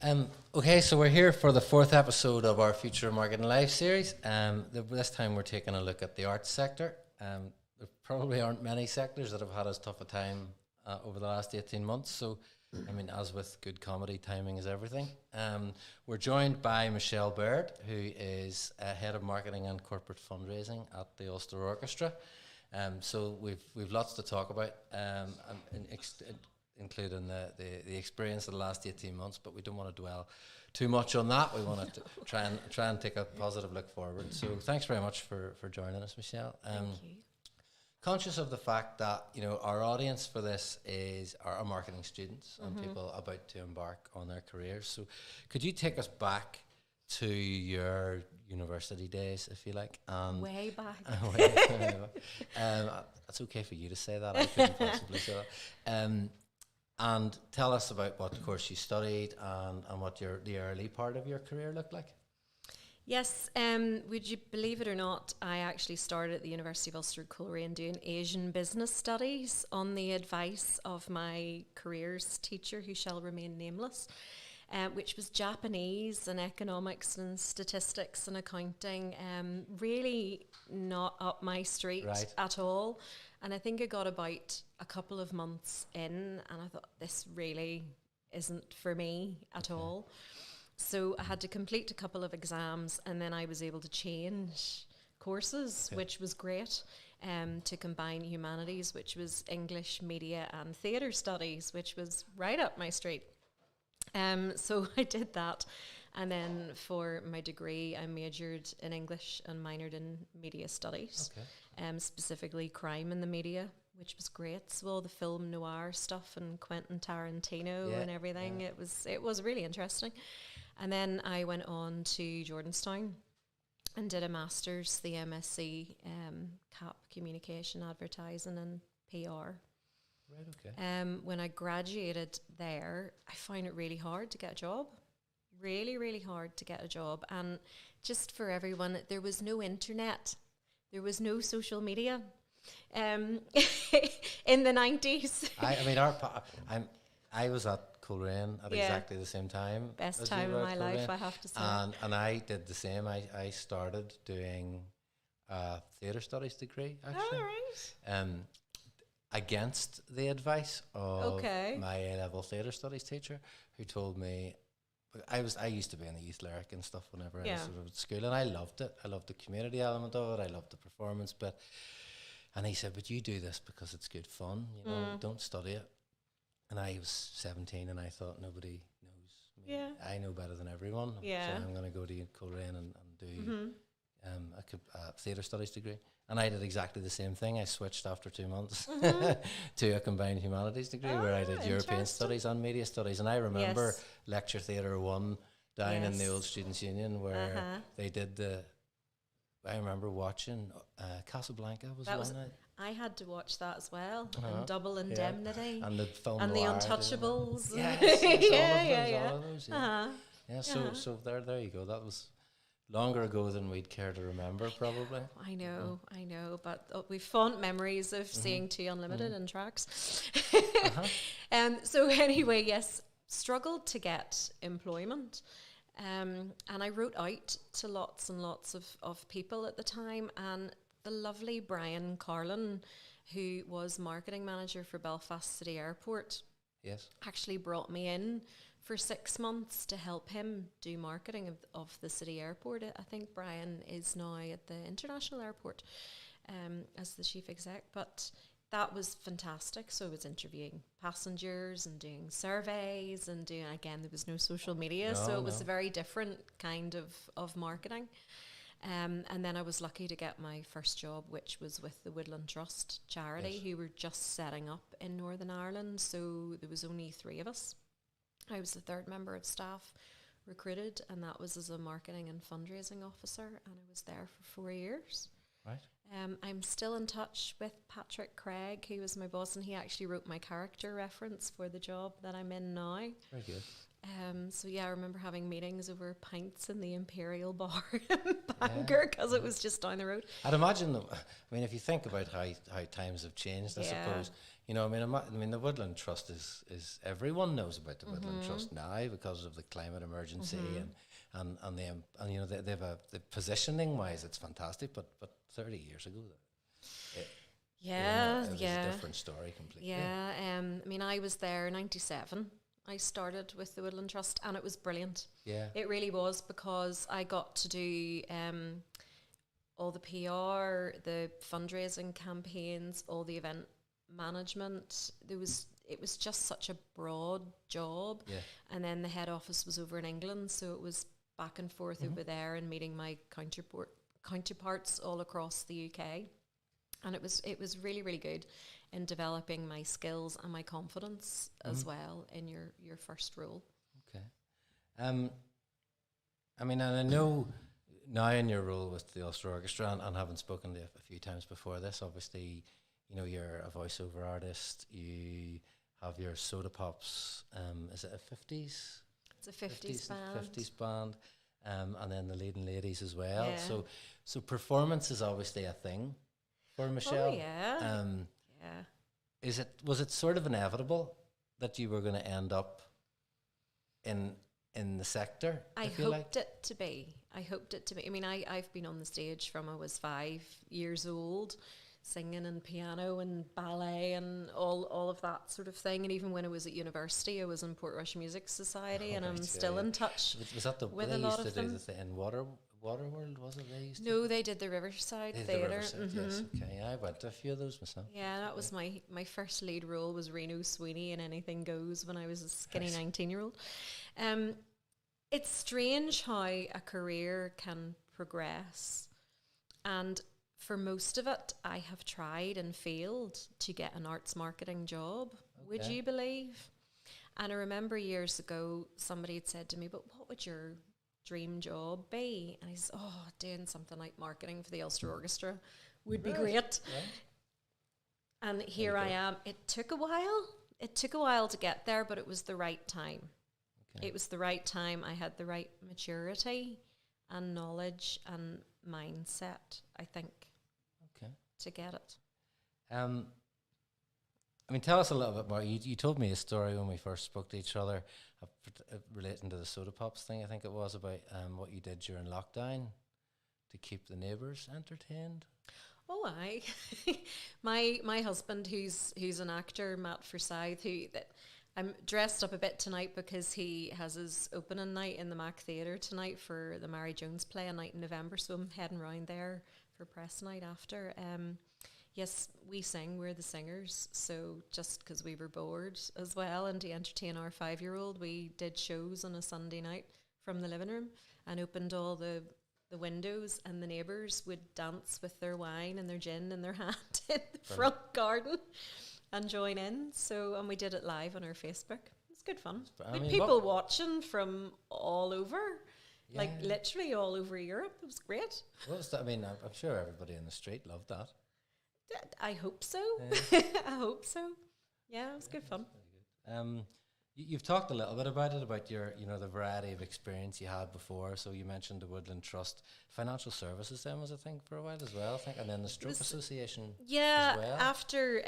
Okay, so we're here for the fourth episode of our Future Marketing Live series. This time we're taking a look at the arts sector. There probably aren't many sectors that have had as tough a time over the last 18 months. So, I mean, as with good comedy, timing is everything. We're joined by Michelle Baird, who is Head of Marketing and Corporate Fundraising at the Ulster Orchestra. So we've lots to talk about, including the experience of the last 18 months, but we don't want to dwell too much on that. We want to try and take a positive look forward. So thanks very much for joining us, Michelle. Thank you. Conscious of the fact that, you know, our audience for this is our marketing students and people about to embark on their careers. So could you take us back to your university days, if you like? Way back. That's okay for you to say that. I couldn't possibly say that. And tell us about what course you studied and what the early part of your career looked like. Yes, would you believe it or not, I actually started at the University of Ulster Coleraine doing Asian business studies on the advice of my careers teacher, who shall remain nameless, which was Japanese and economics and statistics and accounting, really not up my street at all. And I think I got about a couple of months in and I thought, this really isn't for me at all. So I had to complete a couple of exams and then I was able to change courses, which was great, to combine humanities, which was English, media and theatre studies, which was right up my street. So I did that. And then for my degree, I majored in English and minored in media studies, specifically crime in the media, which was great. So all the film noir stuff and Quentin Tarantino and everything, it was really interesting. And then I went on to Jordanstown and did a master's, the MSc, CAP, Communication, Advertising and PR. Right, okay. When I graduated there, I found it really hard to get a job. Really, really hard to get a job. And just for everyone, there was no internet. There was no social media in the 90s. I was at Coleraine at exactly the same time. Best time of my life, I have to say. And I did the same. I started doing a theatre studies degree, actually. Oh, right. Against the advice of my A-level theatre studies teacher, who told me, I used to be in the youth lyric and stuff whenever I was sort of at school, and I loved it. I loved the community element of it. I loved the performance bit. And he said, but you do this because it's good fun, you know, don't study it. And I was 17 and I thought, nobody knows me. Yeah. I know better than everyone. Yeah. So I'm going to go to Coleraine and do a theatre studies degree. And I did exactly the same thing. I switched after 2 months to a combined humanities degree where I did European studies and media studies. And I remember Lecture Theatre 1 down in the old Students' Union where they did I remember watching Casablanca was one night. I had to watch that as well. And Double Indemnity. And the film and the noir, Untouchables. All of those. So there you go. That was longer ago than we'd care to remember, probably. I know, but we've fond memories of seeing Two Unlimited in tracks. So anyway, yes, struggled to get employment. And I wrote out to lots and lots of people at the time, and the lovely Brian Carlin, who was marketing manager for Belfast City Airport, actually brought me in for 6 months to help him do marketing of the city airport. I think Brian is now at the international airport as the chief exec, but that was fantastic. So I was interviewing passengers and doing surveys and doing, again, there was no social media, so it was a very different kind of marketing. And then I was lucky to get my first job, which was with the Woodland Trust charity, who were just setting up in Northern Ireland. So there was only 3 of us. I was the 3rd member of staff recruited, and that was as a marketing and fundraising officer, and I was there for 4 years. Right. I'm still in touch with Patrick Craig, who was my boss, and he actually wrote my character reference for the job that I'm in now. Very good. So yeah, I remember having meetings over pints in the Imperial Bar in Bangor because it was just down the road. I'd imagine that, I mean, if you think about how times have changed, I suppose, you know, I mean, the Woodland Trust is everyone knows about the Woodland Trust now because of the climate emergency and you know, they've the positioning wise, it's fantastic, but 30 years ago, it, it was a different story completely. Yeah, I mean, I was there 97. I started with the Woodland Trust, and it was brilliant. Yeah. It really was, because I got to do all the PR, the fundraising campaigns, all the event management. It was just such a broad job. Yeah. And then the head office was over in England, so it was back and forth over there and meeting my counterparts all across the UK. And it was really, really good in developing my skills and my confidence as well in your first role. Okay. I mean, and I know now in your role with the Ulster Orchestra, and having spoken to you a few times before this, obviously, you know, you're a voiceover artist, you have your Soda Pops, is it a 50s? It's a 50s band. 50s band, and then the Leading Ladies as well. Yeah. So performance is obviously a thing for Michelle. Oh, yeah. Was it sort of inevitable that you were going to end up in the sector? I hoped it to be. I mean, I've been on the stage from I was 5 years old, singing and piano and ballet and all of that sort of thing. And even when I was at university, I was in Portrush Music Society, and I'm still in touch. Was that with a lot of them? Do the thing in Waterworld, was it? No, they did the Riverside Theatre. Yes, okay. I went to a few of those myself. Yeah, that was my first lead role, was Reno Sweeney in Anything Goes when I was a skinny 19-year-old. It's strange how a career can progress, and for most of it, I have tried and failed to get an arts marketing job. Okay. Would you believe? And I remember years ago, somebody had said to me, "But what would your dream job be?" And I said, "Oh, doing something like marketing for the Ulster Orchestra would be great." Yeah. And here I am. It took a while. It took a while to get there, but it was the right time. Okay. It was the right time. I had the right maturity and knowledge and mindset, I think, to get it. I mean, tell us a little bit more. You told me a story when we first spoke to each other relating to the Soda Pops thing, I think it was, about what you did during lockdown to keep the neighbours entertained. Oh, my husband, who's an actor, Matt Forsyth, I'm dressed up a bit tonight because he has his opening night in the Mac Theatre tonight for the Mary Jones play, a night in November, so I'm heading round there for press night after. Yes, we sing, we're the singers, so just because we were bored as well, and to entertain our 5-year-old, we did shows on a Sunday night from the living room and opened all the windows, and the neighbours would dance with their wine and their gin in their hand in the front garden and join in. So, and we did it live on our Facebook. It was good fun. People watching from all over, like literally all over Europe. It was great. What was that? I mean, I'm sure everybody in the street loved that. I hope so. Yeah. I hope so. Yeah, it was good fun. You've talked a little bit about it, about your, you know, the variety of experience you had before. So you mentioned the Woodland Trust, financial services then was a thing for a while as well, I think, and then the Stroke Association. Yeah, as well. After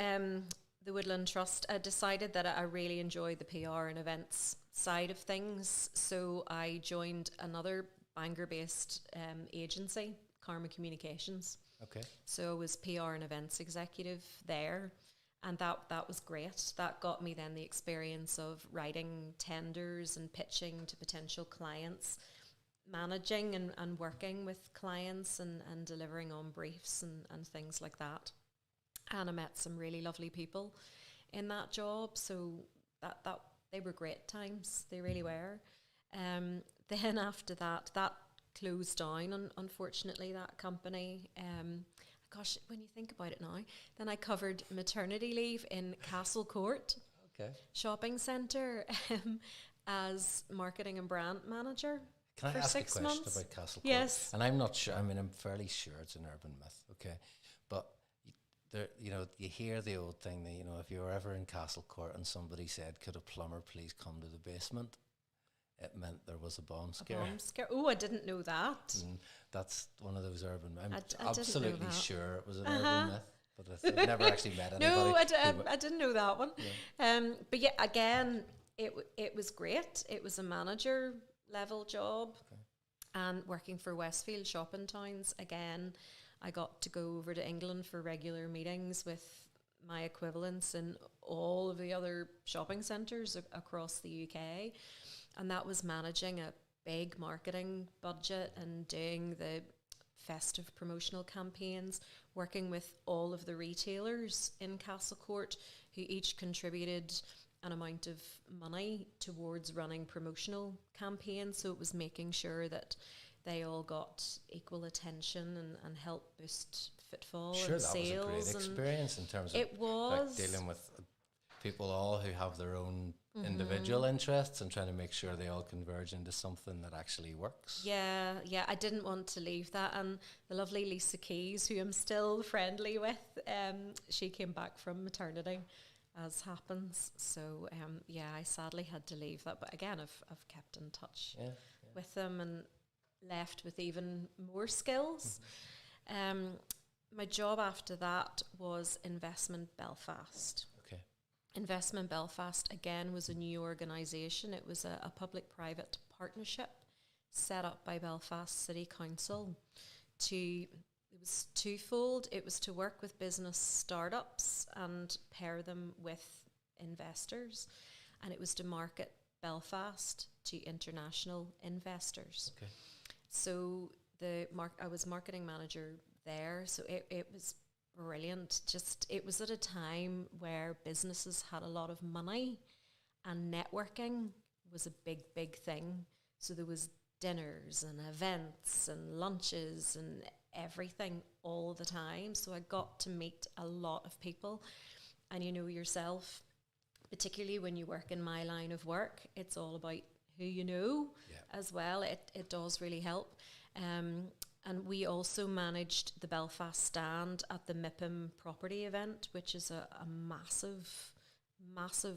the Woodland Trust, I decided that I really enjoy the PR and events side of things. So I joined another Bangor-based agency, Karma Communications. Okay. So I was PR and events executive there, and that was great. That got me then the experience of writing tenders and pitching to potential clients, managing and working with clients and delivering on briefs and things like that. And I met some really lovely people in that job, so that they were great times. They really were. Then after that closed down, unfortunately, that company. Gosh, when you think about it now, then I covered maternity leave in Castle Court shopping centre as marketing and brand manager. Can I ask a question months? About Castle Court? Yes. And I'm not sure, I mean, I'm fairly sure it's an urban myth, okay? But, there, you know, you hear the old thing that, you know, if you were ever in Castle Court and somebody said, "Could a plumber please come to the basement?" it meant there was a bomb A scare. bomb scare. Oh, I didn't know that. That's one of those urban. I'm I didn't know absolutely that. sure it was an urban myth, but I've never actually met anybody. No, I didn't know that one. Yeah. But yeah, again, it was great. It was a manager level job, and working for Westfield Shopping Towns. Again, I got to go over to England for regular meetings with my equivalents in all of the other shopping centres across the UK, and that was managing a big marketing budget and doing the festive promotional campaigns, working with all of the retailers in Castlecourt who each contributed an amount of money towards running promotional campaigns. So it was making sure that they all got equal attention and help boost footfall Sure, and that sales. was a great experience in terms of It was like dealing with people all who have their own individual interests and trying to make sure they all converge into something that actually works. Yeah, I didn't want to leave that. And the lovely Lisa Keys, who I'm still friendly with, she came back from maternity, as happens. So, I sadly had to leave that. But again, I've kept in touch with them and left with even more skills. My job after that was Investment Belfast. Investment Belfast, again, was a new organisation. It was a public-private partnership set up by Belfast City Council. It was twofold. It was to work with business startups and pair them with investors. And it was to market Belfast to international investors. So I was marketing manager there. So it was brilliant. Just it was at a time where businesses had a lot of money and networking was a big thing. So there was dinners and events and lunches and everything all the time. So I got to meet a lot of people. And you know yourself, particularly when you work in my line of work, it's all about who you know as well. It does really help. And we also managed the Belfast stand at the MIPIM property event, which is a massive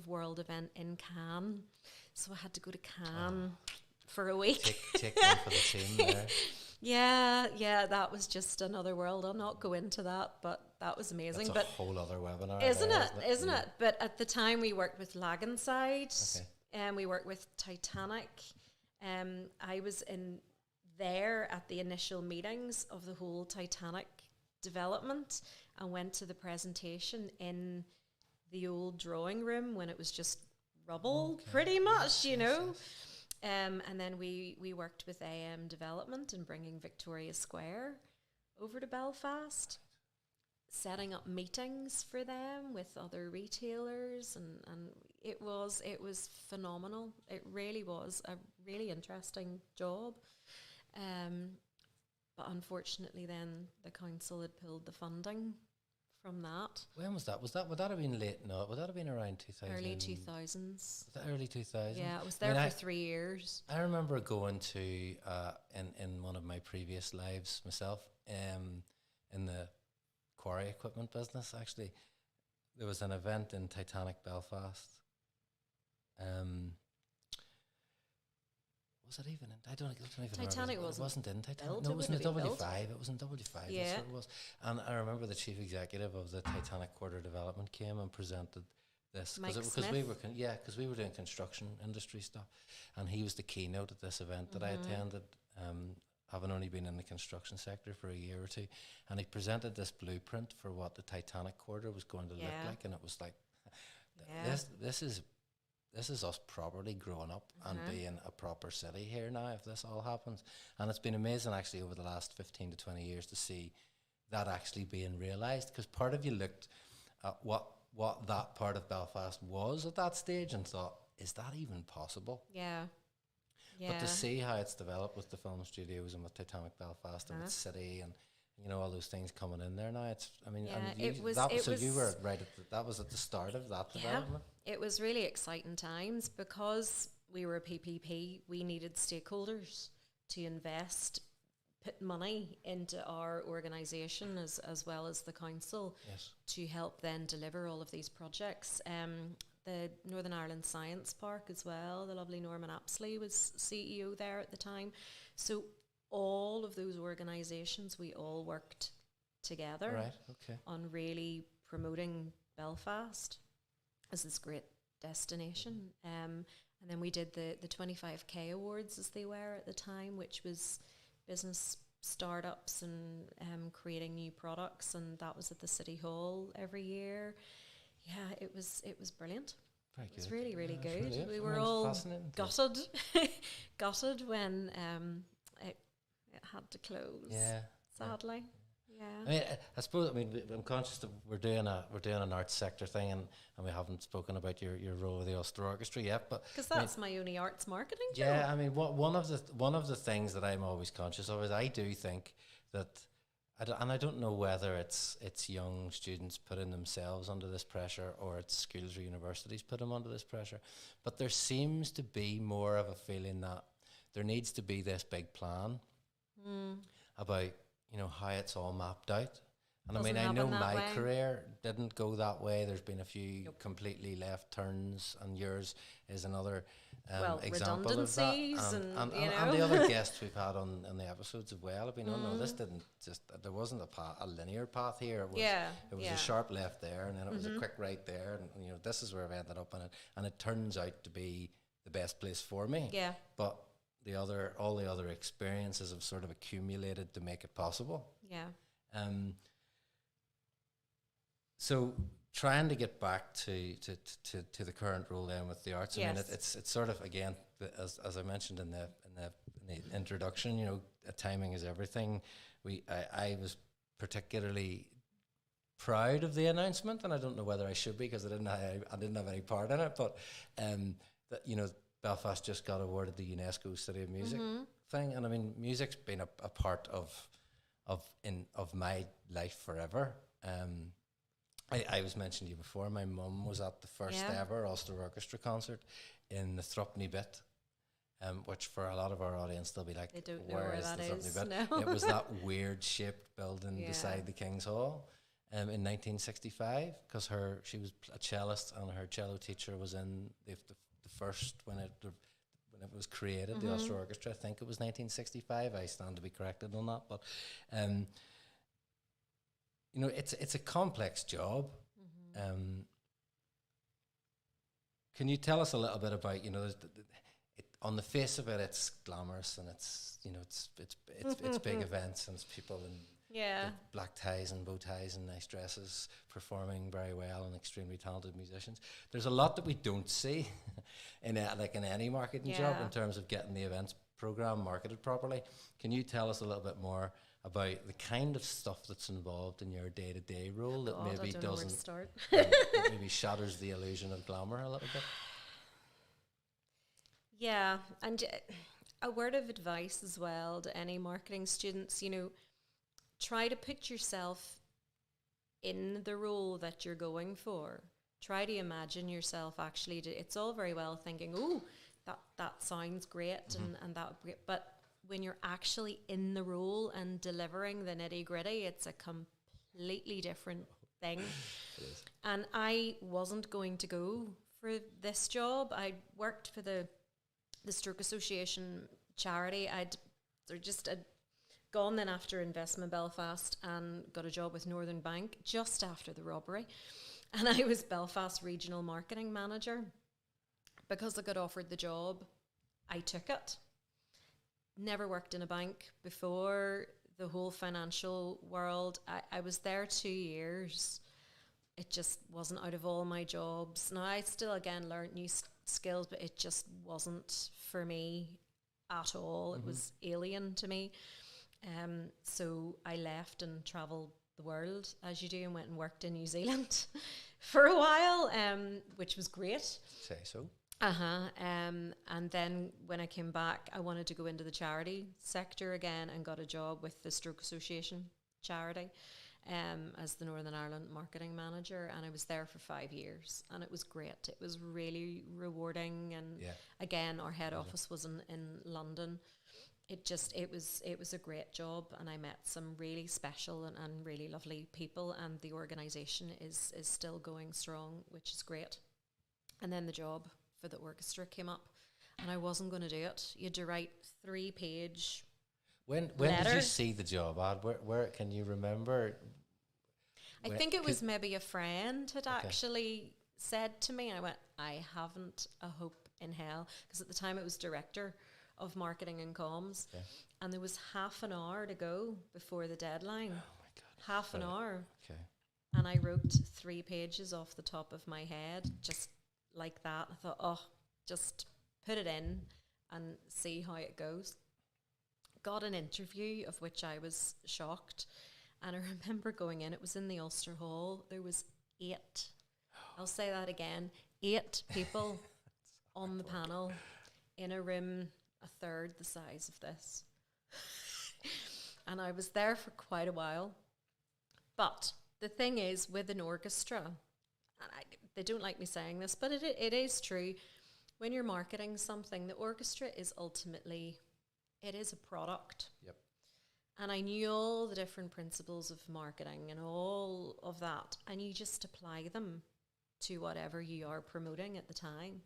world event in Cannes. So I had to go to Cannes for a week. Take one for the team there. Yeah, that was just another world. I'll not go into that, but that was amazing. That's a whole other webinar. Isn't it? But at the time we worked with Laganside, and we worked with Titanic. I was in there at the initial meetings of the whole Titanic development and went to the presentation in the old drawing room when it was just rubble, pretty much, you know. And then we worked with AM Development and bringing Victoria Square over to Belfast, setting up meetings for them with other retailers, and it was phenomenal. It really was a really interesting job. But unfortunately then the council had pulled the funding from that. When was that? Would that have been late? No, would that have been around 2000? Early 2000s. Was that early 2000s? Yeah, I was there for 3 years. I remember going to, in one of my previous lives myself, in the quarry equipment business, actually. There was an event in Titanic Belfast. Was it even in? I don't even Titanic remember. wasn't in Titanic. built, No, it was in the W5. built. It was in W5. Yeah. That's what it was. And I remember the chief executive of the Titanic Quarter Development came and presented this because we were doing construction industry stuff, and he was the keynote at this event that I attended. Having only been in the construction sector for a year or two, and he presented this blueprint for what the Titanic Quarter was going to look like, and it was like, this is us properly growing up and being a proper city here now if this all happens. And it's been amazing actually over the last 15 to 20 years to see that actually being realised, because part of you looked at what that part of Belfast was at that stage and thought, is that even possible? Yeah. But to see how it's developed with the film studios and with Titanic Belfast and its city and all those things coming in there now, you were right that was at the start of that development. It was really exciting times because we were a PPP. We needed stakeholders to invest, put money into our organisation as well as the council to help then deliver all of these projects. the Northern Ireland Science Park as well. The lovely Norman Apsley was CEO there at the time. So all of those organisations, we all worked together on really promoting Belfast as this great destination. And then we did the 25K awards, as they were at the time, which was business startups and creating new products, and that was at the City Hall every year. Yeah, it was brilliant. Very it was good. really, really good. Really we were all gutted when it had to close. Yeah, sadly. Yeah. I mean, I suppose. I mean, I'm conscious that we're doing an arts sector thing, and we haven't spoken about your role with the Ulster Orchestra yet. But because that's my only arts marketing job. Yeah, I mean, one of the things that I'm always conscious of is I do think that, I don't know whether it's young students putting themselves under this pressure or it's schools or universities put them under this pressure, but there seems to be more of a feeling that there needs to be this big plan about, how it's all mapped out. And Doesn't I know my way. career didn't go that way. There's been a few completely left turns, and yours is another example of that. And the other guests we've had on the episodes as well have been, no, this didn't there wasn't a linear path here. It was a sharp left there, and then it was a quick right there, and this is where I've ended up in it. And it turns out to be the best place for me. Yeah. But all the other experiences have sort of accumulated to make it possible. Yeah. So trying to get back to the current role then with the arts. Yes. I mean, it's sort of, again, as I mentioned in the introduction, timing is everything. I was particularly proud of the announcement, and I don't know whether I should be because I didn't have any part in it, but that Belfast just got awarded the UNESCO City of Music thing, and I mean, music's been a part of my life forever. I was mentioning to you before, my mum was at the first ever Ulster Orchestra concert in the Thrupney Bit, which for a lot of our audience, they'll be like, they don't know where is that the is. Thrupney Bit? No. It was that weird shaped building beside the King's Hall in 1965, because she was a cellist, and her cello teacher was in the first, when it was created, the Ulster Orchestra. I think it was 1965. I stand to be corrected on that, but it's a complex job. Can you tell us a little bit about, on the face of it, it's glamorous, and it's big events, and it's people in black ties and bow ties and nice dresses performing very well, and extremely talented musicians. There's a lot that we don't see in any marketing job in terms of getting the events program marketed properly. Can you tell us a little bit more about the kind of stuff that's involved in your day-to-day role that maybe doesn't start. maybe shatters the illusion of glamour a little bit? Yeah, and a word of advice as well to any marketing students, try to put yourself in the role that you're going for. Try to imagine yourself actually, it's all very well thinking, oh, that sounds great and that would be great, but when you're actually in the role and delivering the nitty-gritty, it's a completely different thing. And I wasn't going to go for this job. I worked for the Stroke Association charity. I'd gone then after Investment Belfast and got a job with Northern Bank just after the robbery. And I was Belfast Regional Marketing Manager. Because I got offered the job, I took it. Never worked in a bank before, the whole financial world. I was there 2 years. It just wasn't out of all my jobs. Now, I still, again, learned new skills, but it just wasn't for me at all. It was alien to me. So I left and travelled the world, as you do, and went and worked in New Zealand for a while, which was great. Say so. And then when I came back, I wanted to go into the charity sector again and got a job with the Stroke Association charity as the Northern Ireland marketing manager, and I was there for 5 years, and it was great. It was really rewarding, and again, our head office was in London. It was a great job, and I met some really special and really lovely people, and the organisation is still going strong, which is great. And then the job for the orchestra came up, and I wasn't going to do it. You had to write 3-page When letter. did you see the job ad? Where can you remember? I think it was maybe a friend had actually said to me, and I went, I haven't a hope in hell, because at the time it was director of marketing and comms, and there was half an hour to go before the deadline. Oh my God. Half an hour. Okay. And I wrote 3 pages off the top of my head, just like that. I thought, oh, just put it in and see how it goes. Got an interview of which I was shocked. And I remember going in, it was in the Ulster Hall. There was 8, I'll say that again, 8 people on the panel in a room a third the size of this. And I was there for quite a while. But the thing is, with an orchestra, and they don't like me saying this, but it is true, when you're marketing something, the orchestra is ultimately, it is a product. Yep. And I knew all the different principles of marketing and all of that, and you just apply them to whatever you are promoting at the time.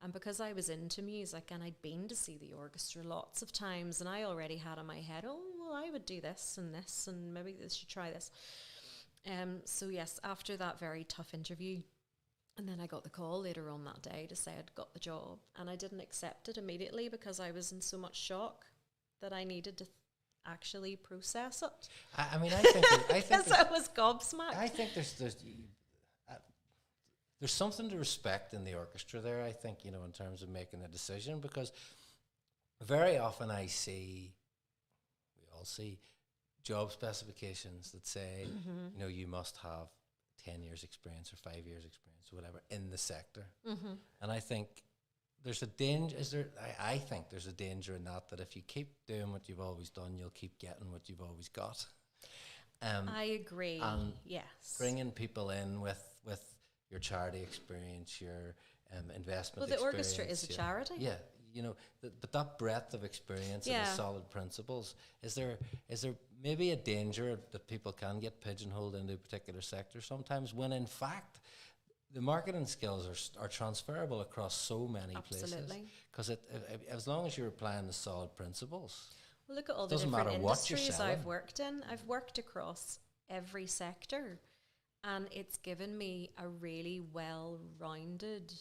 And because I was into music and I'd been to see the orchestra lots of times, and I already had in my head, oh, well, I would do this, and maybe they should try this. So yes, after that very tough interview, and then I got the call later on that day to say I'd got the job, and I didn't accept it immediately because I was in so much shock that I needed to actually process it. I mean, I think I was gobsmacked. I think there's something to respect in the orchestra there, I think, in terms of making a decision, because very often we all see job specifications that say, you must have 10 years experience or 5 years experience or whatever in the sector. And I think there's a danger, I think there's a danger in that if you keep doing what you've always done, you'll keep getting what you've always got. I agree. And yes. Bringing people in with your charity experience, your investment experience. Well, the orchestra is a charity. Yeah, but that breadth of experience and the solid principles, is there maybe a danger that people can get pigeonholed into a particular sector sometimes, when in fact the marketing skills are transferable across so many places? Because as long as you're applying the solid principles. Well, look at all the different industries I've worked in. I've worked across every sector, and it's given me a really well-rounded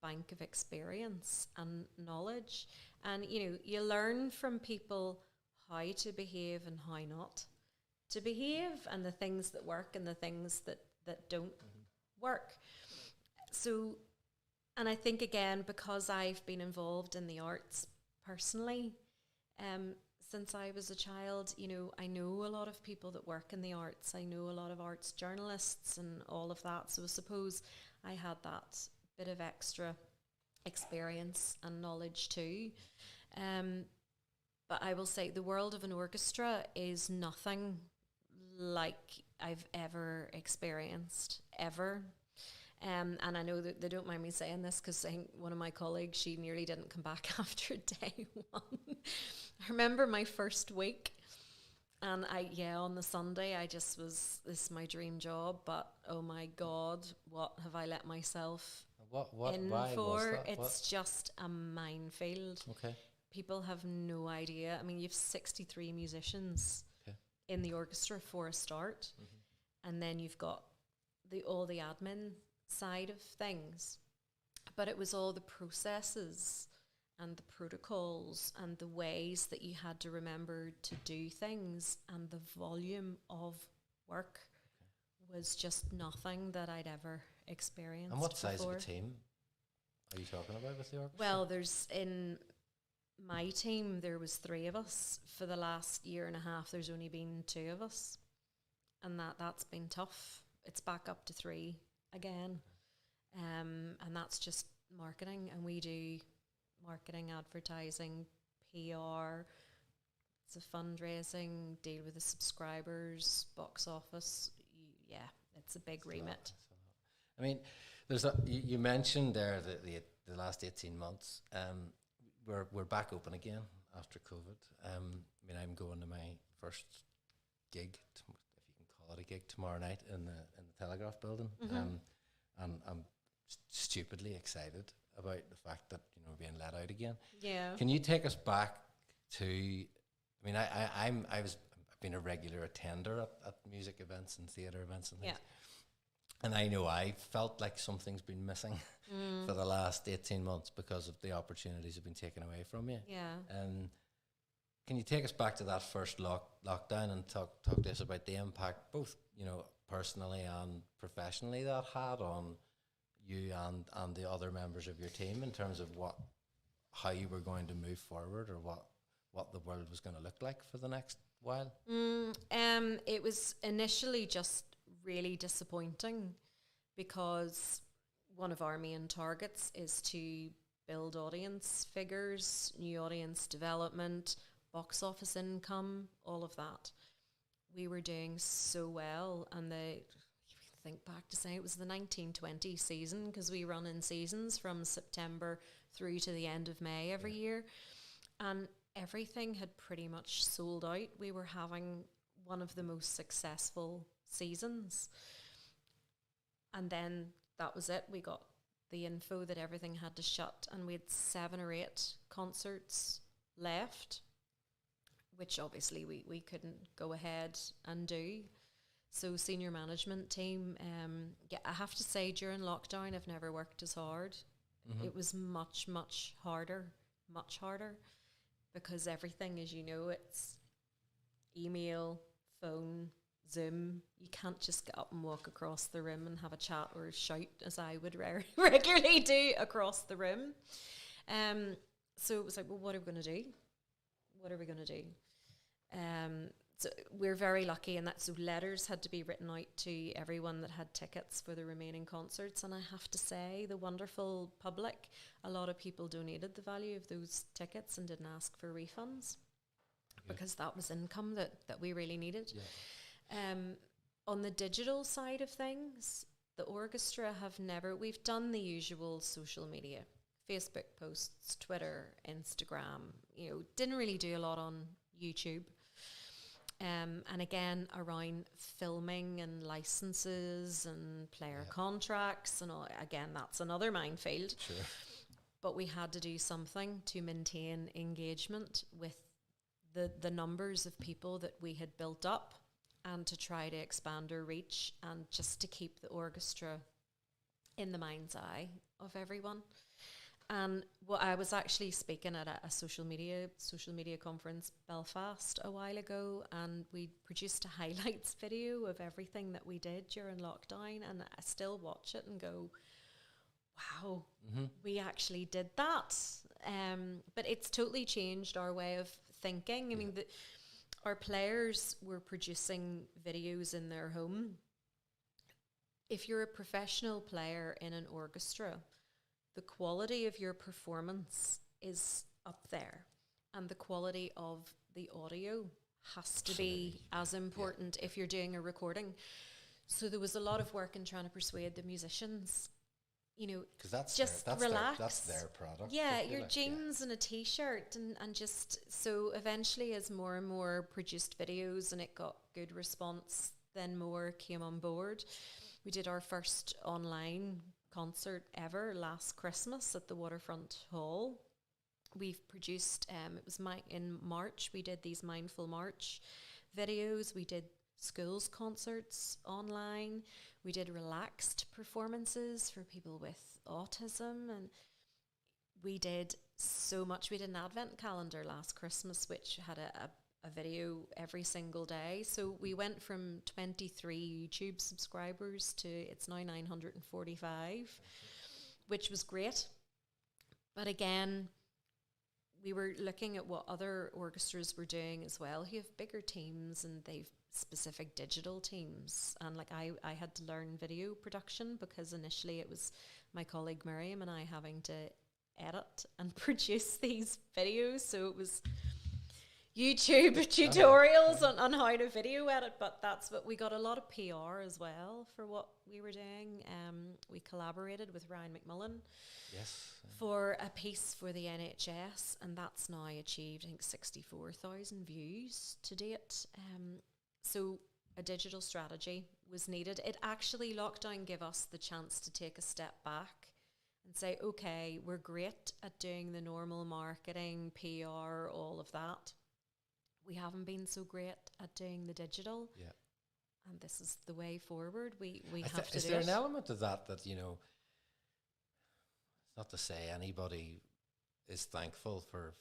bank of experience and knowledge. And, you learn from people how to behave and how not to behave, and the things that work and the things that don't work. So, and I think, again, because I've been involved in the arts personally, since I was a child, I know a lot of people that work in the arts. I know a lot of arts journalists and all of that. So I suppose I had that bit of extra experience and knowledge too. But I will say the world of an orchestra is nothing like I've ever experienced, ever. And I know that they don't mind me saying this, because I think one of my colleagues, she nearly didn't come back after day 1. I remember my first week, and on the Sunday, I just was, this is my dream job, but oh my God, what have I let myself in for? It's just a minefield. Okay. People have no idea. I mean, you have 63 musicians in the orchestra for a start, and then you've got all the admin side of things, but it was all the processes and the protocols and the ways that you had to remember to do things, and the volume of work was just nothing that I'd ever experienced. And what size of a team are you talking about with the orchestra? Well, in my team there was 3 of us. For the last year and a half there's only been 2 of us, and that's been tough. It's back up to 3 again, and that's just marketing, and we do marketing, advertising, PR, it's a fundraising, deal with the subscribers, box office. It's a big remit. I mean, you mentioned there the last 18 months. We're back open again after COVID. I'm going to my first gig, if you can call it a gig, tomorrow night in the Telegraph building. And I'm stupidly excited about the fact that, you know, being let out again. Yeah. Can you take us back to? I mean, I've been a regular attender at music events and theatre events and things. Yeah. And I know I felt like something's been missing for the last 18 months because of the opportunities have been taken away from you. Yeah. Can you take us back to that first lockdown and talk to us about the impact, both, you know, personally and professionally, that had on you and the other members of your team in terms of how you were going to move forward, or what the world was going to look like for the next while? It was initially just really disappointing because one of our main targets is to build audience figures, new audience development, box office income, all of that. We were doing so well, and think back to say it was the 1920 season, because we run in seasons from September through to the end of May every year, and everything had pretty much sold out. We were having one of the most successful seasons, and then that was it. We got the info that everything had to shut, and we had 7 or 8 concerts left, which obviously we couldn't go ahead and do. So senior management team, I have to say, during lockdown, I've never worked as hard. Mm-hmm. It was much, much harder, because everything, as you know, it's email, phone, Zoom. You can't just get up and walk across the room and have a chat or shout, as I would regularly do across the room. So it was like, well, what are we going to do? So we're very lucky in that. So letters had to be written out to everyone that had tickets for the remaining concerts. And I have to say, the wonderful public, a lot of people donated the value of those tickets and didn't ask for refunds. Good. Because that was income that we really needed. Yeah. On the digital side of things, the orchestra we've done the usual social media, Facebook posts, Twitter, Instagram, didn't really do a lot on YouTube. And again, around filming and licenses and player contracts and all, again, that's another minefield. Sure. But we had to do something to maintain engagement with the numbers of people that we had built up, and to try to expand our reach, and just to keep the orchestra in the mind's eye of everyone. And I was actually speaking at a social media conference, Belfast, a while ago, and we produced a highlights video of everything that we did during lockdown, and I still watch it and go, wow, we actually did that. But it's totally changed our way of thinking. I mean, our players were producing videos in their home. If you're a professional player in an orchestra, the quality of your performance is up there, and the quality of the audio has to be as important if you're doing a recording. So there was a lot of work in trying to persuade the musicians, because that's their product. Yeah, your jeans and a t-shirt, and just, so eventually, as more and more produced videos and it got good response, then more came on board. We did our first online concert ever last Christmas at the Waterfront Hall. We've produced, it was in March, we did these Mindful March videos. We did schools concerts online. We did relaxed performances for people with autism, and we did so much. We did an advent calendar last Christmas, which had a video every single day. So we went from 23 YouTube subscribers to, it's now 945, which was great. But again, we were looking at what other orchestras were doing as well, who have bigger teams and they've specific digital teams. And like I had to learn video production, because initially it was my colleague Miriam and I having to edit and produce these videos. So it was YouTube tutorials on how to video edit, but that's what we got. A lot of PR as well for what we were doing. We collaborated with Ryan McMullen for a piece for the NHS, and that's now achieved, I think, 64,000 views to date. So a digital strategy was needed. It actually, lockdown gave us the chance to take a step back and say, okay, we're great at doing the normal marketing, PR, all of that. We haven't been so great at doing the digital. Yeah. And this is the way forward. We have to do it. Is there an element of that, you know, not to say anybody is thankful for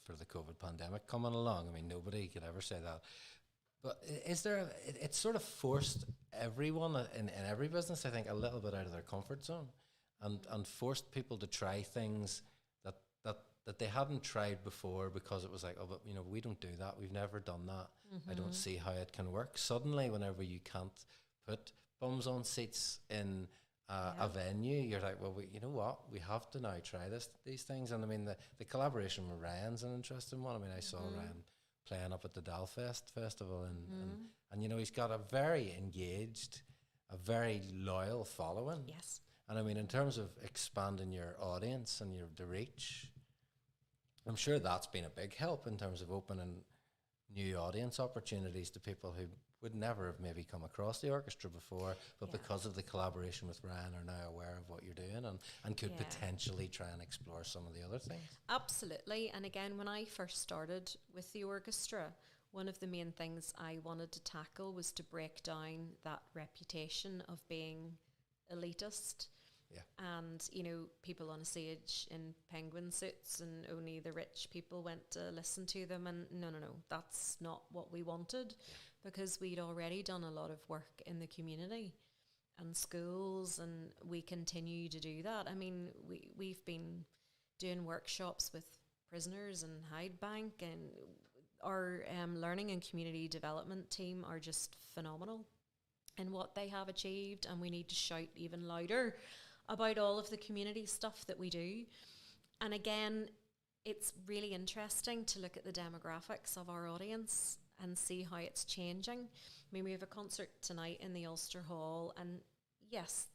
the COVID pandemic coming along. I mean, nobody could ever say that. But is there, it's sort of forced everyone in every business, I think, a little bit out of their comfort zone, and forced people to try things that they hadn't tried before, because it was like, oh, but you know, we don't do that. We've never done that. I don't see how it can work. Suddenly, whenever you can't put bums on seats in a venue, you're like, well, you know what? We have to now try these things. And I mean, the collaboration with Ryan's an interesting one. I mean, I saw Ryan playing up at the Belfast festival, and you know, he's got a very engaged, a very loyal following. Yes. And I mean, in terms of expanding your audience and the reach, I'm sure that's been a big help in terms of opening new audience opportunities to people who would never have maybe come across the orchestra before, but because of the collaboration with Ryan are now aware of what you're doing, and could potentially try and explore some of the other things. Absolutely. And again, when I first started with the orchestra, one of the main things I wanted to tackle was to break down that reputation of being elitist. Yeah. And, you know, people on a stage in penguin suits, and only the rich people went to listen to them. And no, that's not what we wanted, because we'd already done a lot of work in the community and schools, and we continue to do that. I mean, we've been doing workshops with prisoners in Hyde Bank, and our learning and community development team are just phenomenal in what they have achieved, and we need to shout even louder about all of the community stuff that we do. And again, it's really interesting to look at the demographics of our audience and see how it's changing. I mean, we have a concert tonight in the Ulster Hall, and yes,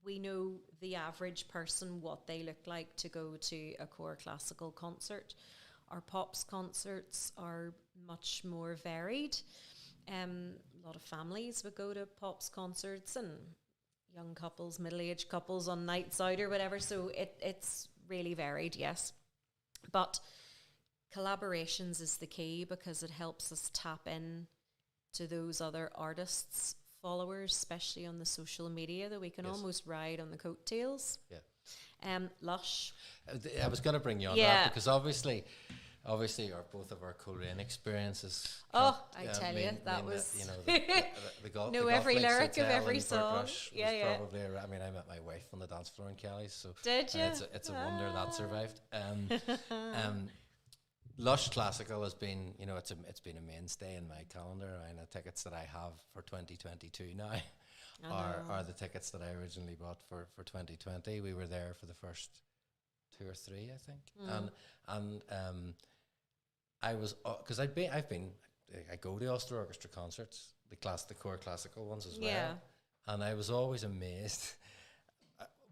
we know the average person, what they look like to go to a core classical concert. Our pops concerts are much more varied. A lot of families would go to pops concerts, and young couples, middle-aged couples on nights out or whatever. So it's really varied, yes. But collaborations is the key, because it helps us tap in to those other artists' followers, especially on the social media, that we can almost ride on the coattails. Yeah. Lush. I was going to bring you on that, because obviously both of our Coleraine experiences. I tell you, that was you know, the golf. Know the every golf lyric of every song. Was probably I mean, I met my wife on the dance floor in Kelly's, so did you? It's a wonder that survived. Lush Classical has been, you know, it's been a mainstay in my calendar. I mean, the tickets that I have for 2022 now are the tickets that I originally bought for 2020. We were there for the first 2 or 3, I think, and I was because I go to Ulster Orchestra concerts, the core classical ones as well, and I was always amazed.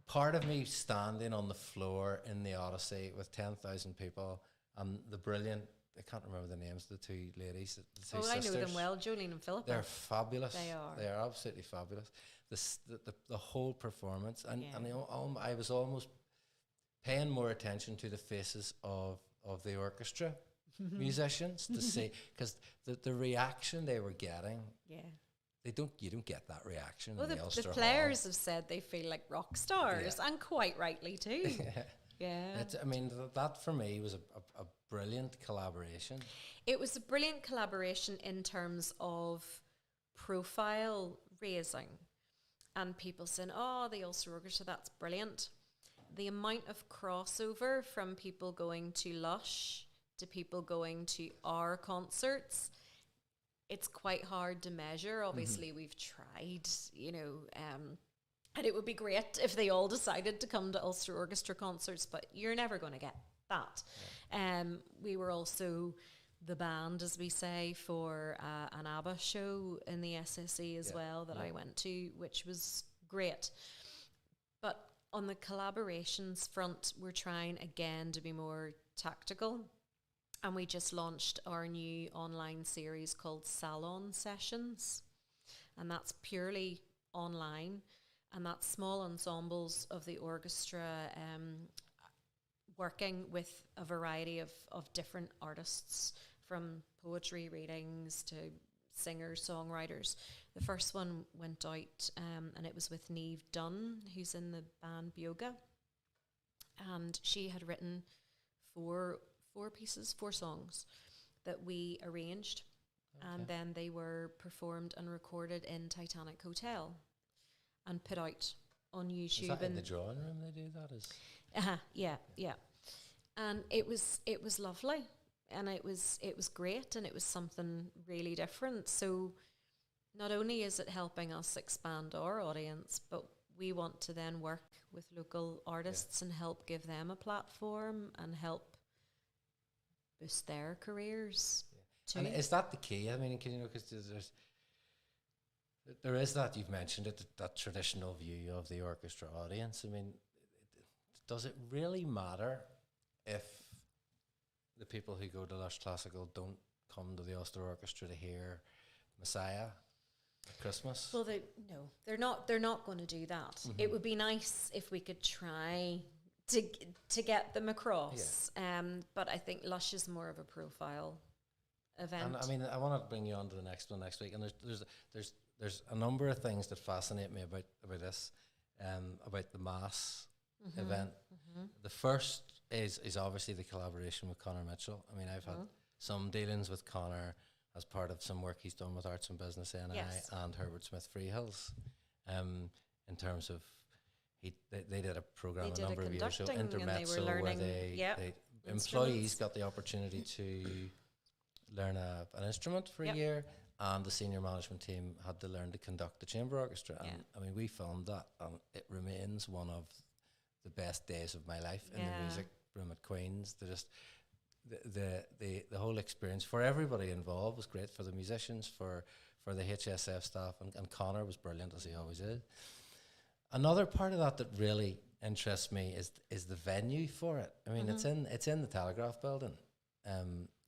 Part of me standing on the floor in the Odyssey with 10,000 people, and the brilliant, I can't remember the names of the two ladies, the two sisters. I know them well, Jolene and Philippa. They're fabulous. They are absolutely fabulous. The whole performance, and you know, I was almost paying more attention to the faces of the orchestra musicians to see, because the reaction they were getting, you don't get that reaction. Well, in the Ulster players Hall. have said they feel like rock stars, and quite rightly too. I mean, that for me was a brilliant collaboration. It was a brilliant collaboration in terms of profile raising, and people saying, "Oh, the Ulster Orchestra, that's brilliant." The amount of crossover from people going to Lush to people going to our concerts, it's quite hard to measure. Obviously, we've tried, you know, and it would be great if they all decided to come to Ulster Orchestra concerts, but you're never going to get that. We were also the band, as we say, for an ABBA show in the SSE as well that I went to, which was great. But on the collaborations front, we're trying again to be more tactical And we just launched our new online series called Salon Sessions. And that's purely online. And that's small ensembles of the orchestra working with a variety of different artists, from poetry readings to singers, songwriters. The first one went out and it was with Niamh Dunn, who's in the band Bioga. And she had written four songs that we arranged. Okay. And then they were performed and recorded in Titanic Hotel and put out on YouTube. Is that in the drawing room they do that? Yeah. And it was lovely, and it was great, and it was something really different. So not only is it helping us expand our audience, but we want to then work with local artists and help give them a platform and help boost their careers too. And is that the key? I mean, because there is that, you've mentioned it, that traditional view of the orchestra audience. I mean, does it really matter if the people who go to Lush Classical don't come to the Ulster Orchestra to hear Messiah at Christmas? Well, they're not going to do that. Mm-hmm. It would be nice if we could try to get them across. Yeah. But I think Lush is more of a profile event. And I mean, I want to bring you on to the next one next week. And there's a number of things that fascinate me about this, about the Mass event. Mm-hmm. The first is obviously the collaboration with Conor Mitchell. I mean, I've had some dealings with Conor as part of some work he's done with Arts and Business NI and Herbert Smith Freehills, in terms of they did a program a number of years ago, Intermezzo, where they employees got the opportunity to learn an instrument for a year, and the senior management team had to learn to conduct the chamber orchestra. And I mean, we filmed that, and it remains one of the best days of my life in the music room at Queen's. The whole experience for everybody involved was great, for the musicians, for the HSF staff, and Conor was brilliant, as he always is. Another part of that really interests me is the venue for it. I mean, it's in the Telegraph building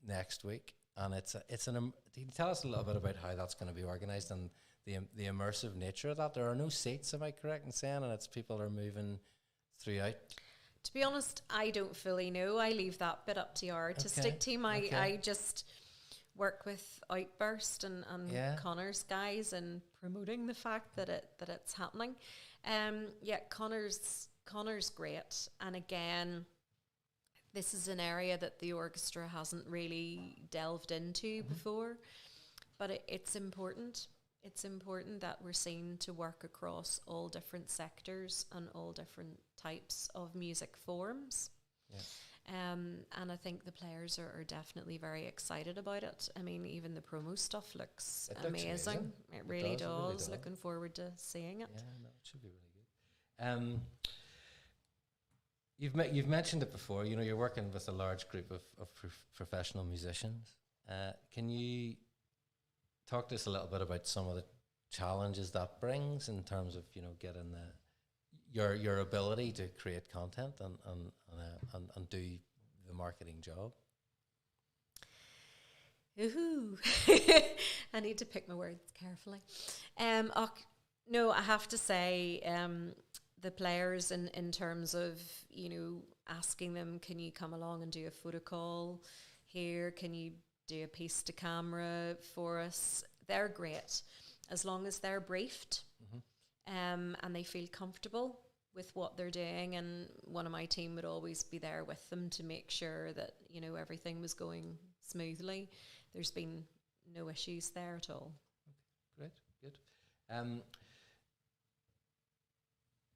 next week, and can you tell us a little bit about how that's going to be organised and the immersive nature of that? There are no seats, am I correct in saying, and it's people are moving throughout? To be honest, I don't fully know. I leave that bit up to your artistic team. I just work with Outburst and Conor's guys and promoting the fact that it's happening. Conor's great, and again, this is an area that the orchestra hasn't really delved into before, but it's important. It's important that we're seen to work across all different sectors and all different types of music forms. Yeah. And I think the players are definitely very excited about it. I mean, even the promo stuff looks amazing. It really does. Looking forward to seeing it. Yeah, no, it should be really good. You've mentioned it before. You know, you're working with a large group of professional musicians. Can you talk to us a little bit about some of the challenges that brings in terms of, you know, getting your ability to create content and do the marketing job? Ooh, I need to pick my words carefully. No, I have to say, the players in terms of, you know, asking them, can you come along and do a photo call here? Can you do a piece to camera for us? They're great as long as they're briefed and they feel comfortable with what they're doing, and one of my team would always be there with them to make sure that, you know, everything was going smoothly. There's been no issues there at all. Great, good.